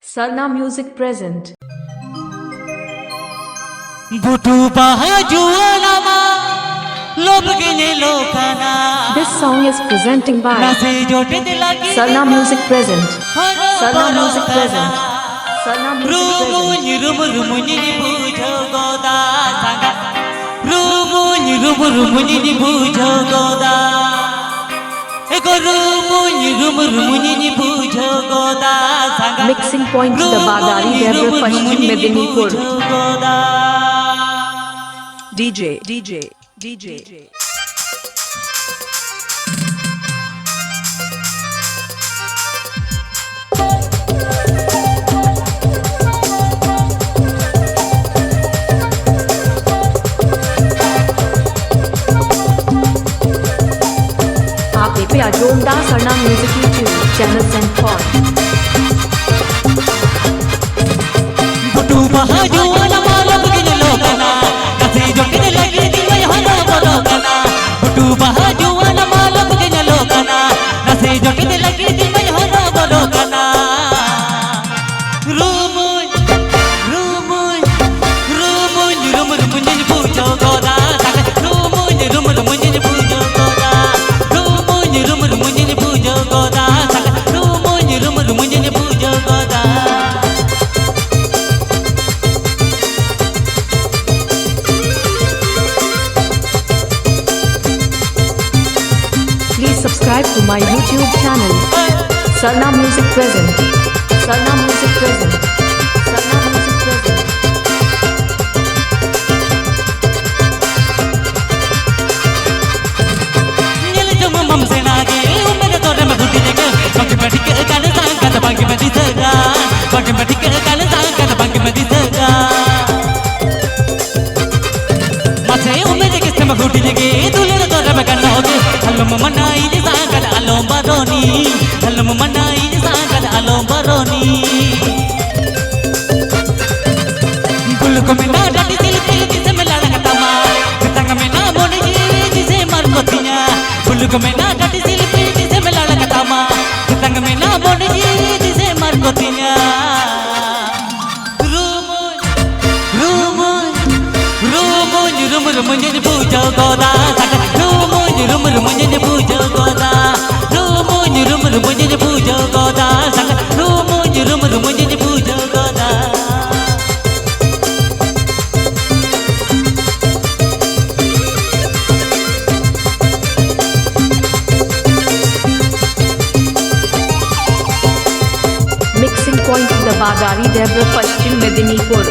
Sarna Music present. This song is presenting by Sarna Music present. Sarna Music present. Sarna Music present. Mixing point the Bagari Dever Pashchim Medinipur. DJ. आप देख रहे हैं जोरदार Sarna music YouTube channel send for Subscribe to my YouTube channel. Sarna Music present. Sarna Music present. Sarna Music present. Mixing point the Bagari Dever Pashchim Medinipur.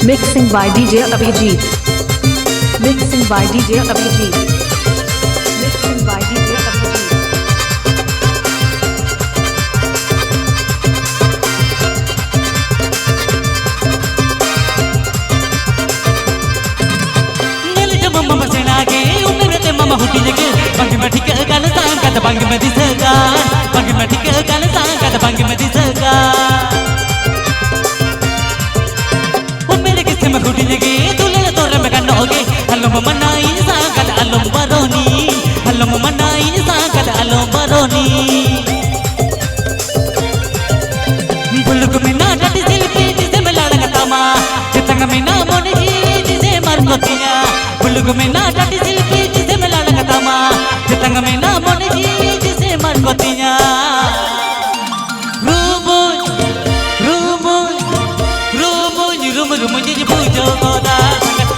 Mixing by DJ Abhijit. Mixing by DJ Abhijit. Mixing by DJ Abhijit. Datang mina monji jise markotinya Rumun Rumun Rumun Rumun Rumun jadi pujo goda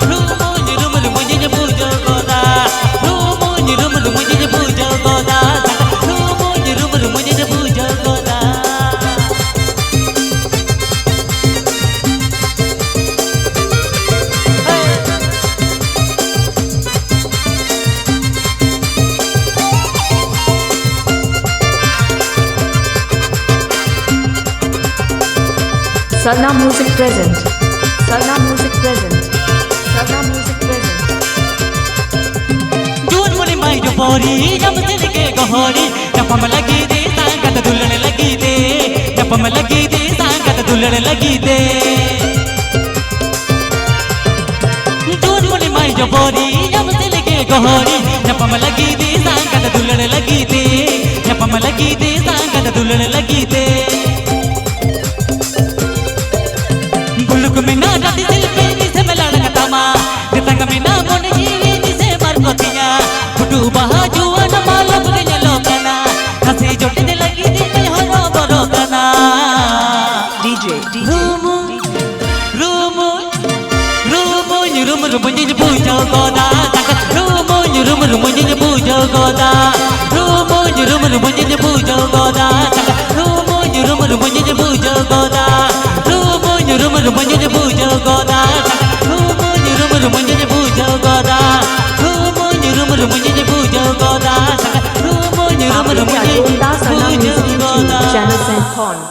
Rumun Rumun Rumun jadi pujo goda Rumun Rumun Rumun jadi pujo goda Rumun Rumun Rumun jadi pujo goda Sarna Music present. Sarna Music present. Sarna Music present. जून मुनी माई जो बोरी जब दिल के गहरी नपम लगी दे सांगत दुल्हन लगी दे नपम लगी दे सांगत दुल्हन लगी दे जून मुनी माई जो बोरी जब दिल के गहरी नपम लगी दे सांगत दुल्हन लगी दे नपम लगी दे सांगत दुल्हन लगी दे गुल्लुक में ना राती दिल पे निसे में लड़का तमा दितंग में ना मोन जीवी निसे मरकोतिया फुटू बहा जुआ न मालूम गया लोकना हंसी जोटे दे लगी दी में हरो बरो कना DJ. रूमु रूमु रूमु रूमु रूमु जिन पूजो गोदा रूमु रूमु रूमु जिन पूजो गोदा रूमु रूमु रूमु जिन पूजो गोदा रूमु रूमु रूमु जिन पूजो गोदा Rumun rumun jadi puja goda, rumun rumun rumun jadi puja goda, rumun rumun rumun jadi puja goda, rumun rumun rumun jadi puja goda. Channel Saint Paul.